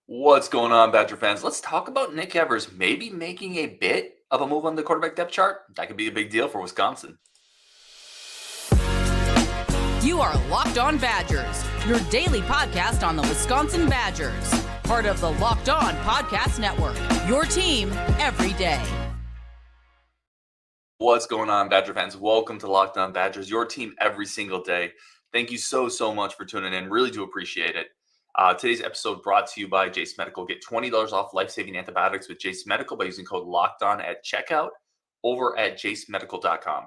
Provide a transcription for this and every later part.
What's going on, Badger fans? Let's talk about Nick Evers maybe making a bit of a move on the quarterback depth chart. That could be a big deal for Wisconsin. You are Locked On Badgers, your daily podcast on the Wisconsin Badgers. Part of the Locked On Podcast Network, your team every day. What's going on, Badger fans? Welcome to Locked On Badgers, your team every single day. Thank you so much for tuning in. Really do appreciate it. Today's episode brought to you by JCE Medical. Get $20 off life-saving antibiotics with JCE Medical by using code LOCKEDON at checkout over at jcemedical.com.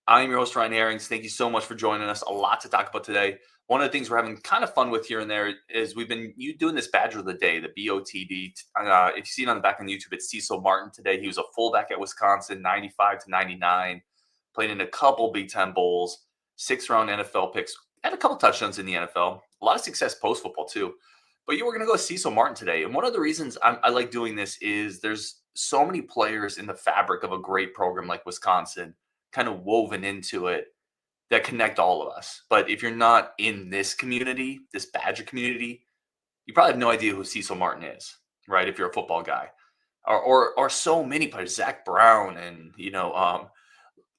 I am your host, Ryan Herrings. Thank you so much for joining us. A lot to talk about today. One of the things we're having kind of fun with here and there is we've been doing this Badger of the Day, the BOTD. If you see it on the back on YouTube, it's Cecil Martin today. He was a fullback at Wisconsin, 95 to 99, played in a couple Big Ten Bowls, 6th-round NFL picks, had a couple touchdowns in the NFL, a lot of success post-football too. But we're going to go with Cecil Martin today. And one of the reasons I like doing this is there's so many players in the fabric of a great program like Wisconsin kind of woven into it that connect all of us. But if you're not in this community, this Badger community, you probably have no idea who Cecil Martin is, right? If you're a football guy, or so many players, Zach Brown and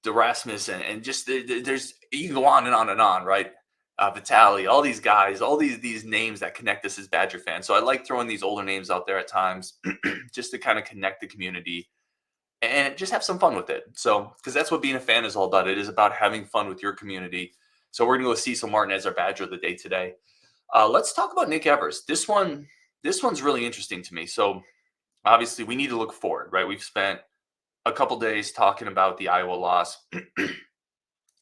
DeRasmus and just there's you can go on and on and on, right? Vitali, all these guys, all these names that connect us as Badger fans. So I like throwing these older names out there at times just to kind of connect the community and just have some fun with it. So, because that's what being a fan is all about. It is about having fun with your community. So we're going to go with Cecil Martin as our Badger of the Day today. Let's talk about Nick Evers. This one's really interesting to me. So obviously we need to look forward, right? We've spent a couple days talking about the Iowa loss.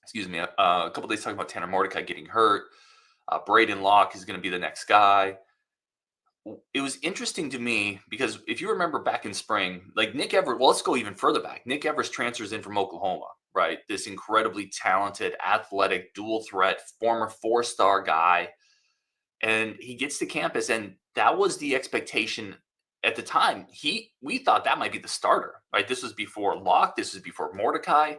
Excuse me. A couple days talking about Tanner Mordecai getting hurt. Braedyn Locke is going to be the next guy. It was interesting to me because if you remember back in spring, like Nick Evers, well, let's go even further back. Nick Evers transfers in from Oklahoma, right? This incredibly talented, athletic, dual threat, former 4-star guy. And he gets to campus, and that was the expectation at the time. We thought that might be the starter, right? This was before Locke. This was before Mordecai.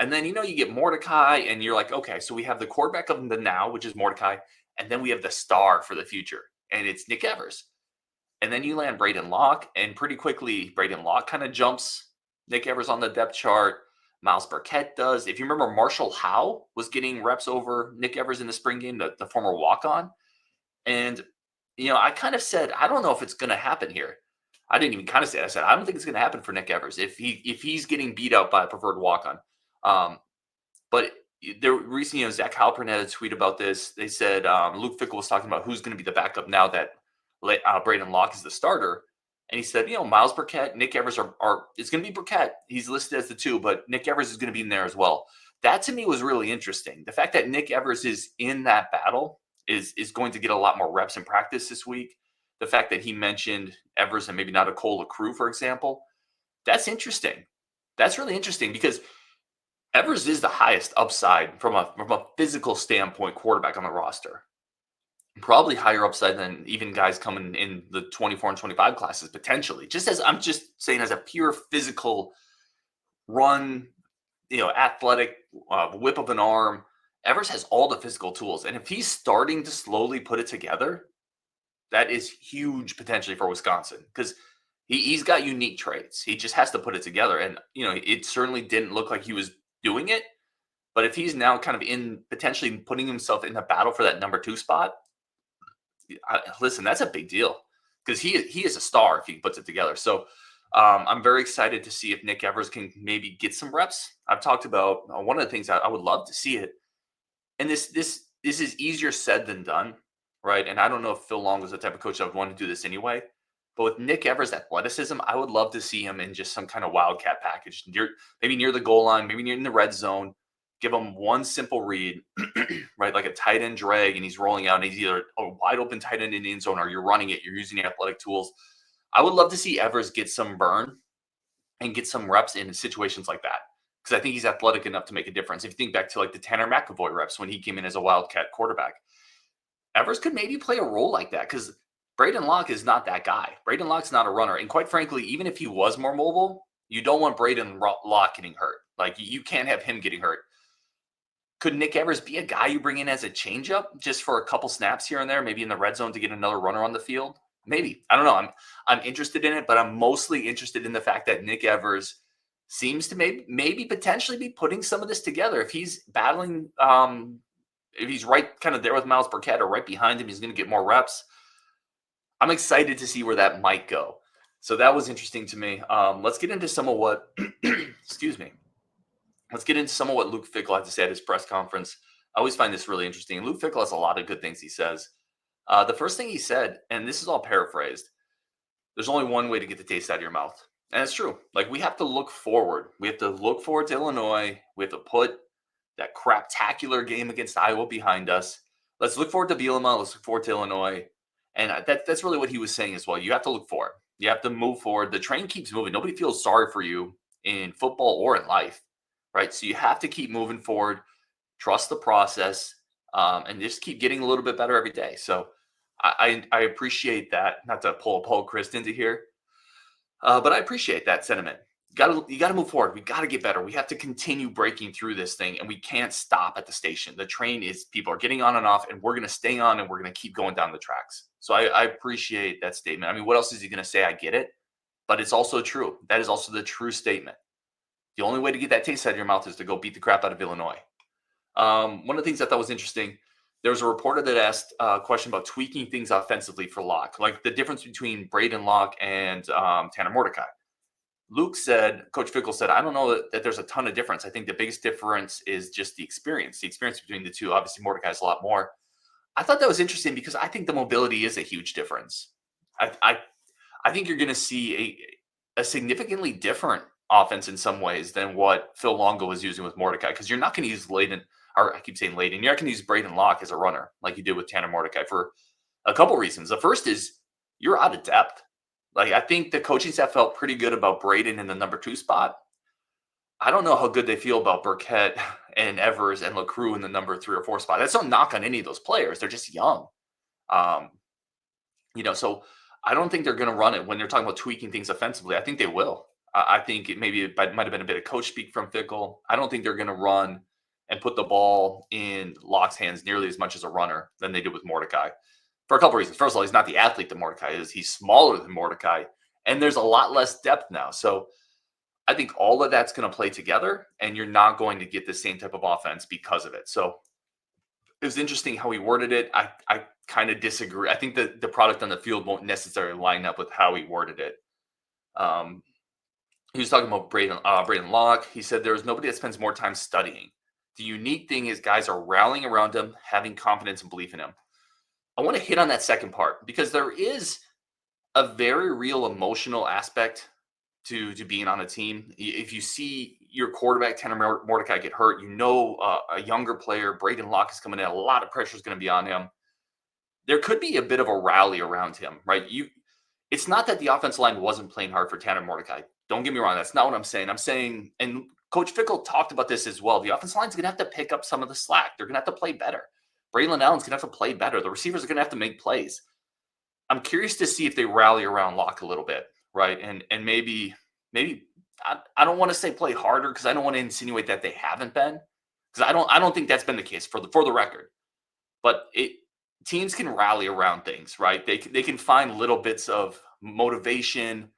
And then, you get Mordecai, and you're like, okay, so we have the quarterback of the now, which is Mordecai, and then we have the star for the future, and it's Nick Evers. And then you land Braedyn Locke, and pretty quickly, Braedyn Locke kind of jumps Nick Evers on the depth chart. Miles Burkett does. If you remember, Marshall Howe was getting reps over Nick Evers in the spring game, the former walk-on. And, I kind of said, I don't know if it's going to happen here. I didn't even kind of say it. I said, I don't think it's going to happen for Nick Evers if he's getting beat out by a preferred walk-on. But there recently, Zach Halpern had a tweet about this. They said Luke Fickell was talking about who's going to be the backup now that Braedyn Locke is the starter. And he said, Miles Burkett, Nick Evers it's going to be Burkett. He's listed as the 2, but Nick Evers is going to be in there as well. That to me was really interesting. The fact that Nick Evers is in that battle is going to get a lot more reps in practice this week. The fact that he mentioned Evers and maybe not a Cole LaCrue, for example, that's interesting. That's really interesting because Evers is the highest upside from a physical standpoint quarterback on the roster. Probably higher upside than even guys coming in the 24 and 25 classes potentially. I'm just saying as a pure physical run, athletic whip of an arm, Evers has all the physical tools. And if he's starting to slowly put it together, that is huge potentially for Wisconsin because he's got unique traits. He just has to put it together. And, it certainly didn't look like he was doing it. But if he's now kind of in potentially putting himself in a battle for that number 2 spot, listen, that's a big deal because he is a star if he puts it together. So I'm very excited to see if Nick Evers can maybe get some reps. I've talked about one of the things I would love to see it. And this is easier said than done, right? And I don't know if Phil Long was the type of coach that would want to do this anyway. But with Nick Evers' athleticism, I would love to see him in just some kind of wildcat package, maybe near the goal line, maybe near in the red zone. Give him one simple read, right? Like a tight end drag, and he's rolling out, and he's either a wide open tight end in the end zone, or you're running it. You're using the athletic tools. I would love to see Evers get some burn and get some reps in situations like that because I think he's athletic enough to make a difference. If you think back to like the Tanner McAvoy reps when he came in as a wildcat quarterback, Evers could maybe play a role like that because Braedyn Locke is not that guy. Braedyn Locke's not a runner, and quite frankly, even if he was more mobile, you don't want Braedyn Locke getting hurt. Like you can't have him getting hurt. Could Nick Evers be a guy you bring in as a changeup just for a couple snaps here and there, maybe in the red zone to get another runner on the field? Maybe. I don't know. I'm interested in it, but I'm mostly interested in the fact that Nick Evers seems to maybe potentially be putting some of this together. If he's battling, if he's right kind of there with Miles Burkett or right behind him, he's going to get more reps. I'm excited to see where that might go. So that was interesting to me. Let's get into some of what, excuse me. Let's get into some of what Luke Fickell had to say at his press conference. I always find this really interesting. Luke Fickell has a lot of good things he says. The first thing he said, and this is all paraphrased, there's only one way to get the taste out of your mouth. And it's true. Like, we have to look forward. We have to look forward to Illinois. We have to put that craptacular game against Iowa behind us. Let's look forward to Bielema. Let's look forward to Illinois. And that's really what he was saying as well. You have to look forward. You have to move forward. The train keeps moving. Nobody feels sorry for you in football or in life, right? So you have to keep moving forward, trust the process, and just keep getting a little bit better every day. So I appreciate that. Not to pull a Paul Christ into here, but I appreciate that sentiment. You got to move forward. We got to get better. We have to continue breaking through this thing, and we can't stop at the station. The train is, people are getting on and off, and we're going to stay on, and we're going to keep going down the tracks. So I appreciate that statement. I mean, what else is he going to say? I get it, but it's also true. That is also the true statement. The only way to get that taste out of your mouth is to go beat the crap out of Illinois. One of the things I thought was interesting, there was a reporter that asked a question about tweaking things offensively for Locke, like the difference between Braedyn Locke and Tanner Mordecai. Luke said, Coach Fickell said, I don't know that there's a ton of difference. I think the biggest difference is just the experience between the two. Obviously, Mordecai has a lot more. I thought that was interesting because I think the mobility is a huge difference. I think you're going to see a significantly different offense in some ways than what Phil Longo was using with Mordecai, because you're not going to use Braedyn Locke. You're not going to use Braedyn Locke as a runner like you did with Tanner Mordecai for a couple reasons. The first is you're out of depth. Like, I think the coaching staff felt pretty good about Braedyn in the number 2 spot. I don't know how good they feel about Burkett and Evers and LaCrue in the number 3 or 4 spot. That's no knock on any of those players. They're just young. So I don't think they're going to run it when they're talking about tweaking things offensively. I think they will. I think it might have been a bit of coach speak from Fickell. I don't think they're going to run and put the ball in Locke's hands nearly as much as a runner than they did with Mordecai. For a couple reasons. First of all, he's not the athlete that Mordecai is. He's smaller than Mordecai, and there's a lot less depth now. So I think all of that's going to play together, and you're not going to get the same type of offense because of it. So it was interesting how he worded it. I kind of disagree. I think that the product on the field won't necessarily line up with how he worded it. He was talking about Braedyn Locke. He said there is nobody that spends more time studying. The unique thing is guys are rallying around him, having confidence and belief in him. I want to hit on that second part because there is a very real emotional aspect to being on a team. If you see your quarterback, Tanner Mordecai, get hurt, a younger player, Braedyn Locke, is coming in, a lot of pressure is going to be on him. There could be a bit of a rally around him, right? It's not that the offensive line wasn't playing hard for Tanner Mordecai. Don't get me wrong. That's not what I'm saying. I'm saying, and Coach Fickell talked about this as well, the offensive line is going to have to pick up some of the slack. They're going to have to play better. Braylon Allen's going to have to play better. The receivers are going to have to make plays. I'm curious to see if they rally around Locke a little bit, right? And maybe I don't want to say play harder because I don't want to insinuate that they haven't been, because I don't think that's been the case for the record. But teams can rally around things, right? They can find little bits of motivation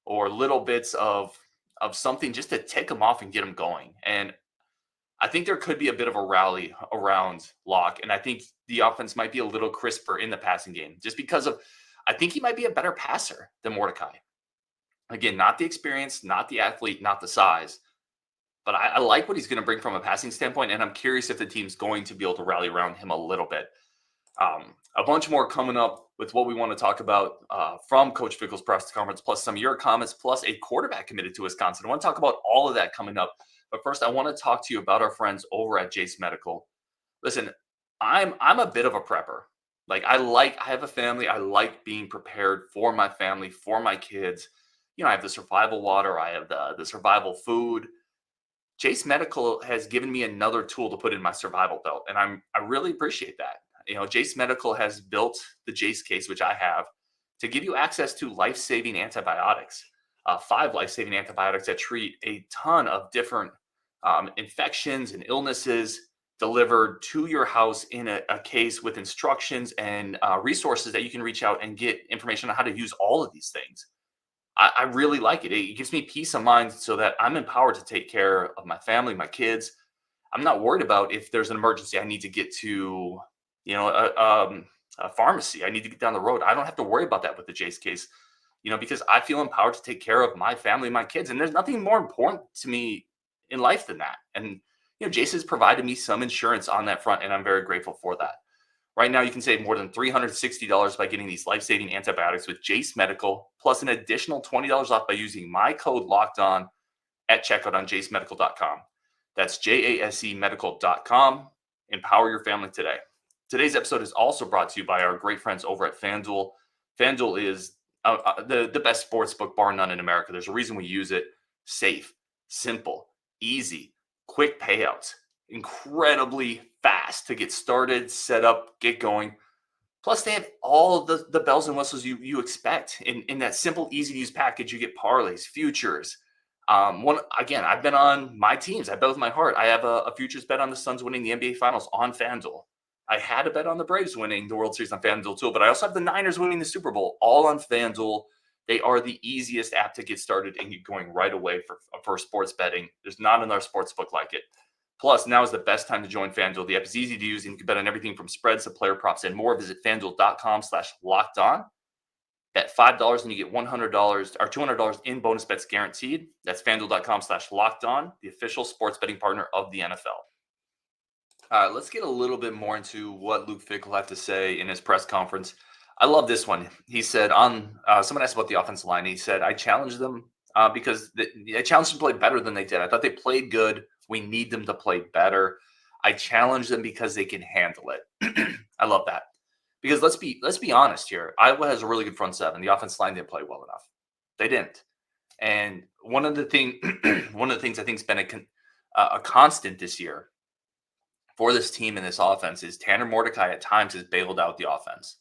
or little bits of something just to tick them off and get them going. And I think there could be a bit of a rally around Locke, and I think the offense might be a little crisper in the passing game just because I think he might be a better passer than Mordecai. Again, not the experience, not the athlete, not the size, but I like what he's going to bring from a passing standpoint, and I'm curious if the team's going to be able to rally around him a little bit. A bunch more coming up with what we want to talk about from Coach Fickell's press conference, plus some of your comments, plus a quarterback committed to Wisconsin. I want to talk about all of that coming up. But first, I want to talk to you about our friends over at JCE Medical. Listen, I'm a bit of a prepper. Like, I have a family. I like being prepared for my family, for my kids. I have the survival water. I have the survival food. JCE Medical has given me another tool to put in my survival belt, and I really appreciate that. JCE Medical has built the JCE case, which I have, to give you access to life-saving antibiotics. 5 life-saving antibiotics that treat a ton of different infections and illnesses. delivered to your house in a case with instructions and resources that you can reach out and get information on how to use all of these things. I really like it. It gives me peace of mind so that I'm empowered to take care of my family, my kids. I'm not worried about if there's an emergency. I need to get to, a pharmacy. I need to get down the road. I don't have to worry about that with the Jace case, because I feel empowered to take care of my family, my kids. And there's nothing more important to me in life than that. And, Jace has provided me some insurance on that front, and I'm very grateful for that. Right now, you can save more than $360 by getting these life-saving antibiotics with JCE Medical, plus an additional $20 off by using my code LOCKEDON at checkout on jacemedical.com. That's JASEmedical.com. Empower your family today. Today's episode is also brought to you by our great friends over at FanDuel. FanDuel is the best sportsbook bar none in America. There's a reason we use it. Safe, simple, easy, quick payouts, incredibly fast to get started, set up, get going. Plus, they have all of the bells and whistles you expect. In that simple, easy-to-use package, you get parlays, futures. I've been on my teams. I bet with my heart. I have a futures bet on the Suns winning the NBA Finals on FanDuel. I had a bet on the Braves winning the World Series on FanDuel too, but I also have the Niners winning the Super Bowl, all on FanDuel. They are the easiest app to get started and get going right away for sports betting. There's not another sports book like it. Plus, now is the best time to join FanDuel. The app is easy to use, and you can bet on everything from spreads to player props and more. Visit FanDuel.com/lockedon. Bet $5 and you get $100 or $200 in bonus bets guaranteed. That's FanDuel.com/lockedon, the official sports betting partner of the NFL. All right, let's get a little bit more into what Luke Fickell had to say in his press conference. I love this one. He said someone asked about the offensive line. He said, I challenged them because I challenged them to play better than they did. I thought they played good. We need them to play better. I challenged them because they can handle it. I love that. Because let's be honest here. Iowa has a really good front seven. The offensive line didn't play well enough. They didn't. And one of the things I think has been a constant this year for this team and this offense is Tanner Mordecai at times has bailed out the offense.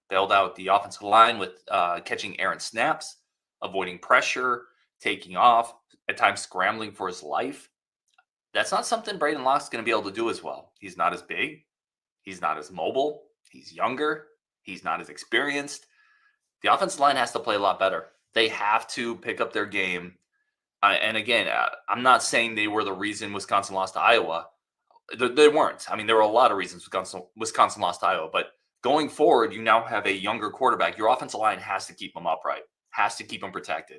Bailed out the offensive line with catching errant snaps, avoiding pressure, taking off, at times scrambling for his life. That's not something Braedyn Locke's going to be able to do as well. He's not as big. He's not as mobile. He's younger. He's not as experienced. The offensive line has to play a lot better. They have to pick up their game. And again, I'm not saying they were the reason Wisconsin lost to Iowa. They weren't. I mean, there were a lot of reasons Wisconsin lost to Iowa. But going forward, you now have a younger quarterback. Your offensive line has to keep them upright, has to keep them protected.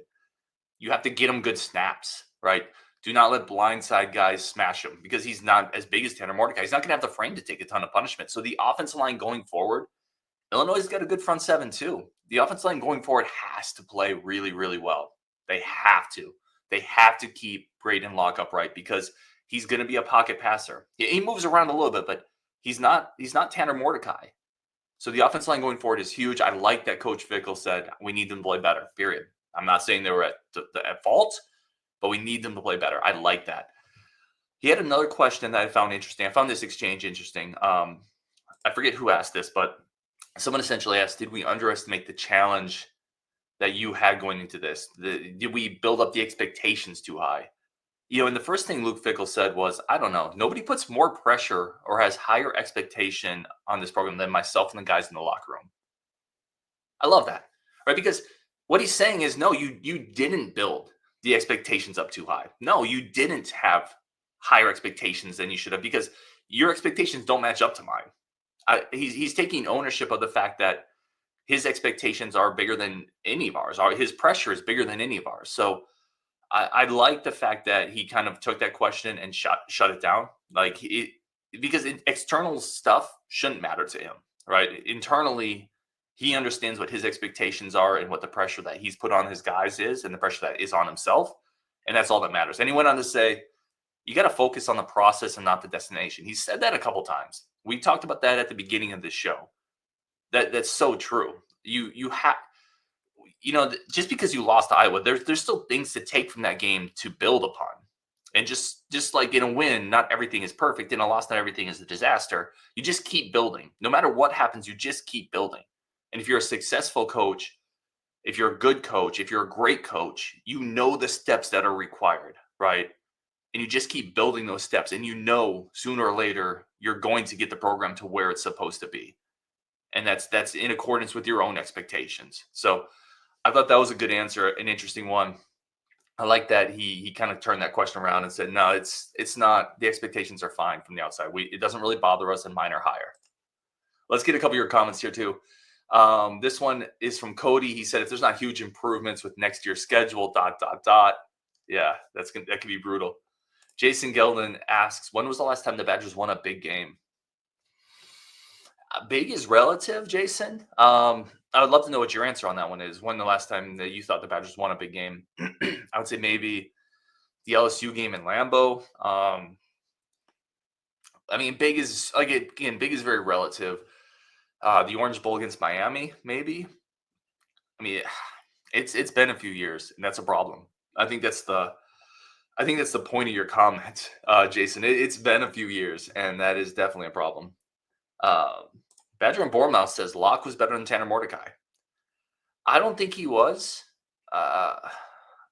You have to get them good snaps, right? Do not let blindside guys smash him because he's not as big as Tanner Mordecai. He's not going to have the frame to take a ton of punishment. So the offensive line going forward, Illinois has got a good front seven too. The offensive line going forward has to play really, really well. They have to. They have to keep Braedyn Locke upright because he's going to be a pocket passer. He moves around a little bit, but he's not Tanner Mordecai. So the offensive line going forward is huge. I like that Coach Fickell said we need them to play better, period. I'm not saying they were at fault, but we need them to play better. I like that. He had another question that I found interesting. I found this exchange interesting. I forget who asked this, but someone essentially asked, did we underestimate the challenge that you had going into this? Did we build up the expectations too high? And the first thing Luke Fickell said was, I don't know. Nobody puts more pressure or has higher expectation on this program than myself and the guys in the locker room. I love that, right? Because what he's saying is, no, you didn't build the expectations up too high. No, you didn't have higher expectations than you should have because your expectations don't match up to mine. He's taking ownership of the fact that his expectations are bigger than any of ours. His pressure is bigger than any of ours. So I like the fact that he kind of took that question and shut it down. Because external stuff shouldn't matter to him, right? Internally, he understands what his expectations are and what the pressure that he's put on his guys is and the pressure that is on himself. And that's all that matters. And he went on to say, you got to focus on the process and not the destination. He said that a couple times. We talked about that at the beginning of this show. That's so true. You have, just because you lost to Iowa, there's still things to take from that game to build upon. And just like in a win, not everything is perfect. In a loss, not everything is a disaster. You just keep building. No matter what happens, you just keep building. And if you're a successful coach, if you're a good coach, if you're a great coach, you know the steps that are required, right? and you just keep building those steps, and sooner or later you're going to get the program to where it's supposed to be. And that's in accordance with your own expectations. So I thought that was a good answer, an interesting one. I like that he kind of turned that question around and said, no, it's not. The expectations are fine from the outside. It doesn't really bother us, and mine are higher. Let's get a couple of your comments here too. This one is from Cody. He said, if there's not huge improvements with next year's schedule, ... Yeah, that could be brutal. Jason Gelden asks, when was the last time the Badgers won a big game? Big is relative, Jason. I would love to know what your answer on that one is. When the last time that you thought the Badgers won a big game? I would say maybe the LSU game in Lambeau. I mean, big is very relative. The Orange Bowl against Miami, maybe. I mean, it's been a few years, and that's a problem. I think that's the point of your comment, Jason. It's been a few years, and that is definitely a problem. Badger and Bournemouth says Locke was better than Tanner Mordecai. I don't think he was,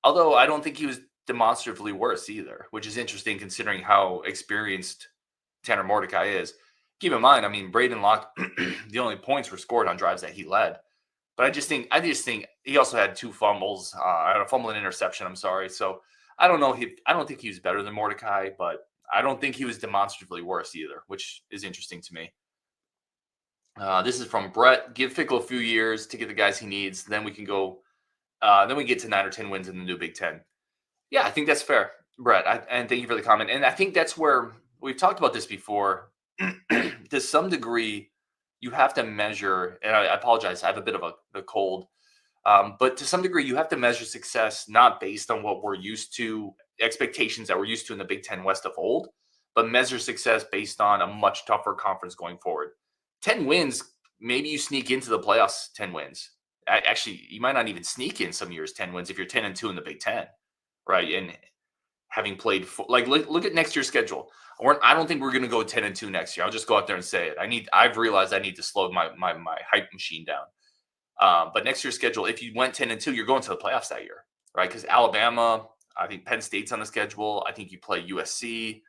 although I don't think he was demonstratively worse either, which is interesting considering how experienced Tanner Mordecai is. Keep in mind, I mean, Braedyn Locke, the only points were scored on drives that he led. But I just think he also had 2 fumbles, a fumble and interception. I'm sorry. So I don't know. I don't think he was better than Mordecai, but I don't think he was demonstratively worse either, which is interesting to me. This is from Brett. Give Fickell a few years to get the guys he needs. Then we can go. Then we get to 9 or 10 wins in the new Big Ten. Yeah, I think that's fair, Brett. And thank you for the comment. And I think that's where we've talked about this before. To some degree, you have to measure. And I apologize. I have a bit of a cold. But to some degree, you have to measure success not based on what we're used to, expectations that we're used to in the Big Ten West of old, but measure success based on a much tougher conference going forward. 10 wins, maybe you sneak into the playoffs 10 wins. Actually, you might not even sneak in some years 10 wins if you're 10-2 in the Big Ten, right? And having played, look at next year's schedule. I don't think we're going to go 10-2 next year. I'll just go out there and say it. I've realized I need to slow my hype machine down. But next year's schedule, if you went 10-2, you're going to the playoffs that year, right? Because Alabama, I think Penn State's on the schedule. I think you play USC,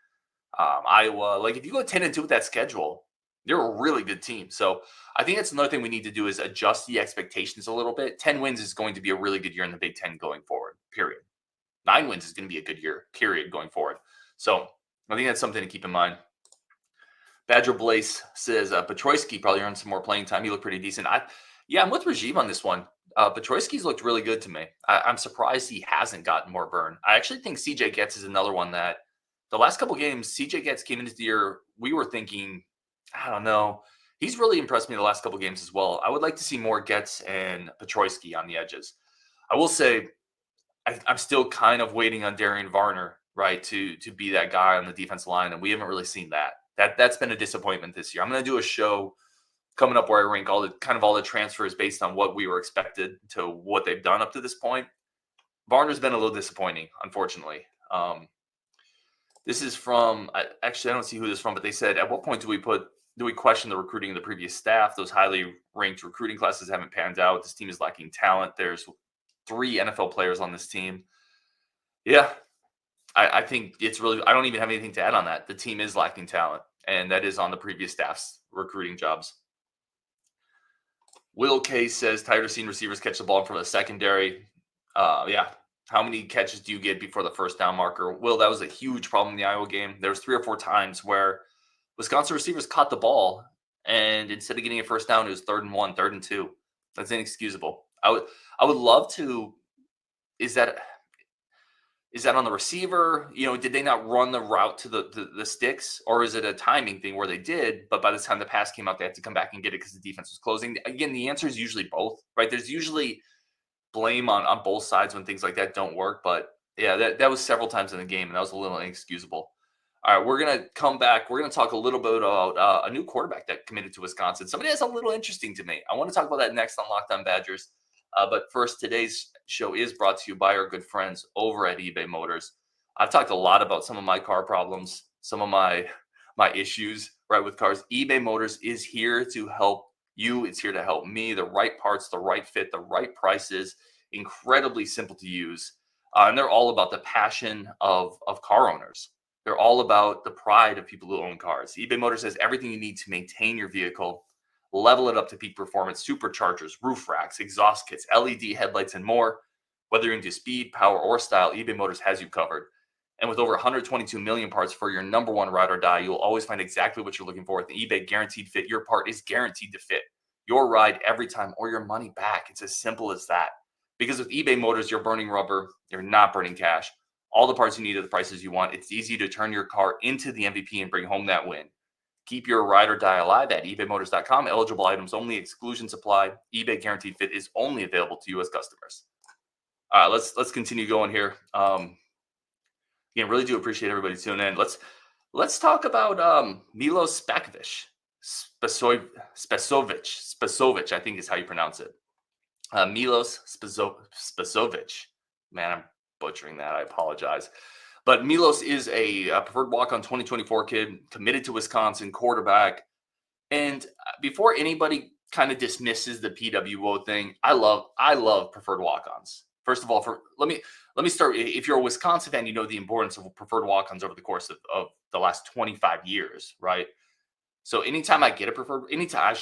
Iowa. Like if you go 10-2 with that schedule, they're a really good team. So I think that's another thing we need to do is adjust the expectations a little bit. 10 wins is going to be a really good year in the Big Ten going forward, period. 9 wins is going to be a good year, period, going forward. So I think that's something to keep in mind. Badger Blaze says Petroyski probably earned some more playing time. He looked pretty decent. I'm with Rajiv on this one. Petroyski's looked really good to me. I'm surprised he hasn't gotten more burn. I actually think CJ Getz is another one that the last couple games, CJ Getz came into the year, we were thinking, I don't know. He's really impressed me the last couple games as well. I would like to see more Getz and Petroyski on the edges. I will say I'm still kind of waiting on Darian Varner, right, to be that guy on the defensive line, and we haven't really seen that. That's been a disappointment this year. I'm going to do a show coming up where I rank all the transfers based on what we were expected to what they've done up to this point. Varner's been a little disappointing, unfortunately. This is from I don't see who this is from, but they said, at what point do we question the recruiting of the previous staff? Those highly ranked recruiting classes haven't panned out. This team is lacking talent. There's 3 NFL players on this team. Yeah, I think it's really, I don't even have anything to add on that. The team is lacking talent, and that is on the previous staff's recruiting jobs. Will K says, tired of seeing receivers catch the ball from the secondary. How many catches do you get before the first down marker? Will, that was a huge problem in the Iowa game. There was 3 or 4 times where Wisconsin receivers caught the ball, and instead of getting a first down, it was 3rd and 1, 3rd and 2. That's inexcusable. I would love to. Is that on the receiver? Did they not run the route to the sticks, or is it a timing thing where they did, but by the time the pass came out, they had to come back and get it because the defense was closing? Again, the answer is usually both, right? There's usually blame on both sides when things like that don't work, but yeah, that was several times in the game, and that was a little inexcusable. All right, we're going to come back. We're going to talk a little bit about a new quarterback that committed to Wisconsin. Somebody that's a little interesting to me. I want to talk about that next on Locked On Badgers. But first, today's show is brought to you by our good friends over at eBay Motors. I've talked a lot about some of my car problems, some of my issues, right, with cars. eBay Motors is here to help you. It's here to help me. The right parts, the right fit, the right prices. Incredibly simple to use. And they're all about the passion of car owners. They're all about the pride of people who own cars. eBay Motors has everything you need to maintain your vehicle, level it up to peak performance, superchargers, roof racks, exhaust kits, LED headlights, and more. Whether you're into speed, power, or style, eBay Motors has you covered. And with over 122 million parts for your number one ride or die, you'll always find exactly what you're looking for with the eBay Guaranteed Fit. Your part is guaranteed to fit your ride every time or your money back. It's as simple as that. Because with eBay Motors, you're burning rubber, you're not burning cash. All the parts you need at the prices you want. It's easy to turn your car into the MVP and bring home that win. Keep your ride or die alive at ebaymotors.com. Eligible items only. Exclusions apply. eBay Guaranteed Fit is only available to U.S. customers. All right, let's continue going here. Again, really do appreciate everybody tuning in. Let's talk about Milos Spasojevic, I think is how you pronounce it. Milos Spasojevic. Man, I'm butchering that. I apologize. But Milos is a preferred walk-on 2024 kid, committed to Wisconsin, quarterback. And before anybody kind of dismisses the PWO thing, I love preferred walk-ons. First of all, let me start. If you're a Wisconsin fan, you know the importance of preferred walk-ons over the course of the last 25 years, right? So anytime I get a preferred, anytime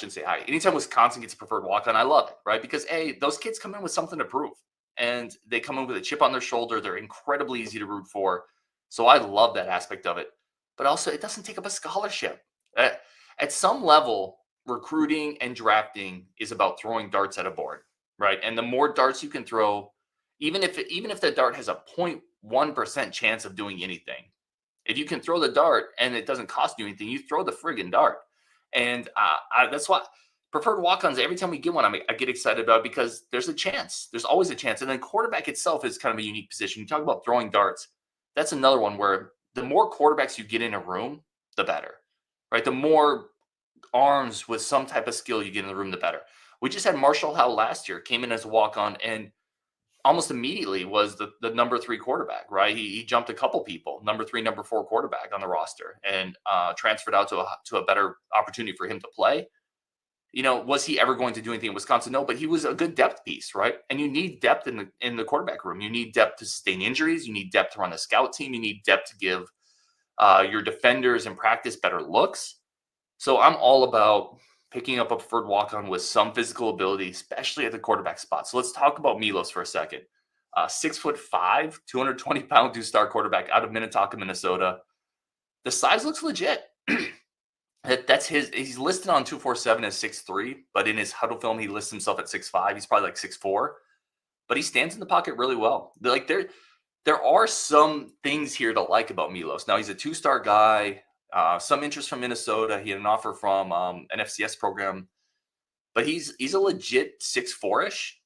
Wisconsin gets a preferred walk-on, I love it, right? Because those kids come in with something to prove, and they come in with a chip on their shoulder. They're incredibly easy to root for. So I love that aspect of it. But also, it doesn't take up a scholarship. At some level, recruiting and drafting is about throwing darts at a board, right? And the more darts you can throw, even if the dart has a 0.1% chance of doing anything, if you can throw the dart and it doesn't cost you anything, you throw the friggin' dart. And that's why preferred walk-ons, every time we get one, I get excited about it because there's a chance. There's always a chance. And then quarterback itself is kind of a unique position. You talk about throwing darts. That's another one where the more quarterbacks you get in a room, the better, right? The more arms with some type of skill you get in the room, the better. We just had Marshall Howell last year, came in as a walk-on and almost immediately was the number 3 quarterback, right? He jumped a couple people, number 3, number 4 quarterback on the roster, and transferred out to a better opportunity for him to play. You know, was he ever going to do anything in Wisconsin? No, but he was a good depth piece, right? And you need depth in the quarterback room. You need depth to sustain injuries. You need depth to run a scout team. You need depth to give your defenders in practice better looks. So I'm all about picking up a preferred walk-on with some physical ability, especially at the quarterback spot. So let's talk about Milos for a second. 6'5", 220-pound 2-star quarterback out of Minnetonka, Minnesota. The size looks legit. That's he's listed on 247 as 6'3", but in his huddle film, he lists himself at 6'5". He's probably like 6'4", but he stands in the pocket really well. There are some things here to like about Milos. Now, he's a 2-star guy. Some interest from Minnesota. He had an offer from an FCS program, but he's a legit 6'4"-ish.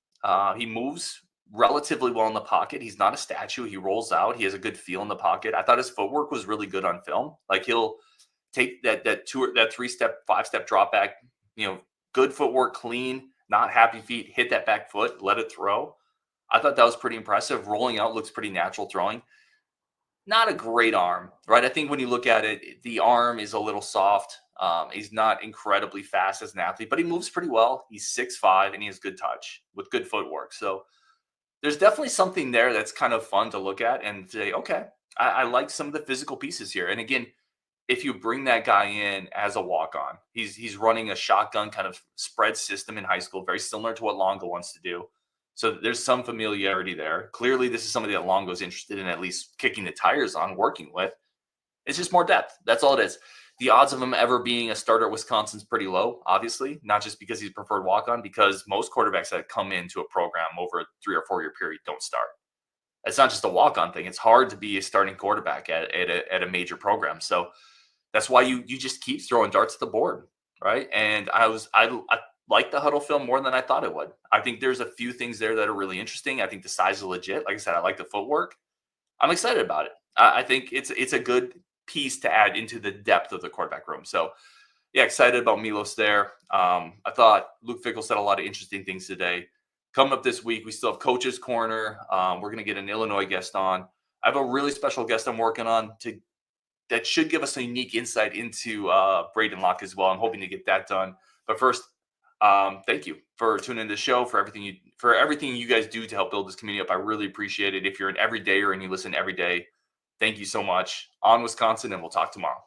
He moves relatively well in the pocket. He's not a statue. He rolls out. He has a good feel in the pocket. I thought his footwork was really good on film. Like he'll take that 3-step, 5-step drop back, good footwork, clean, not happy feet, hit that back foot, let it throw. I thought that was pretty impressive. Rolling out looks pretty natural throwing. Not a great arm, right? I think when you look at it, the arm is a little soft. He's not incredibly fast as an athlete, but he moves pretty well. He's 6'5", and he has good touch with good footwork. So there's definitely something there that's kind of fun to look at and say, okay, I like some of the physical pieces here. And again, if you bring that guy in as a walk-on, he's running a shotgun kind of spread system in high school, very similar to what Longo wants to do. So there's some familiarity there. Clearly, this is somebody that Longo's interested in at least kicking the tires on, working with. It's just more depth. That's all it is. The odds of him ever being a starter at Wisconsin's pretty low, obviously, not just because he's preferred walk-on, because most quarterbacks that come into a program over a 3 or 4 year period don't start. It's not just a walk-on thing. It's hard to be a starting quarterback at a major program. So that's why you just keep throwing darts at the board, right? And I like the huddle film more than I thought it would. I think there's a few things there that are really interesting. I think the size is legit. Like I said, I like the footwork. I'm excited about it. I think it's a good piece to add into the depth of the quarterback room. So, yeah, excited about Milos there. I thought Luke Fickell said a lot of interesting things today. Coming up this week, we still have Coach's Corner. We're going to get an Illinois guest on. I have a really special guest I'm working on that should give us a unique insight into Braedyn Locke as well. I'm hoping to get that done. But first, Thank you for tuning into the show, for everything you guys do to help build this community up. I really appreciate it. If you're an everydayer and you listen every day, thank you so much. On Wisconsin, and we'll talk tomorrow.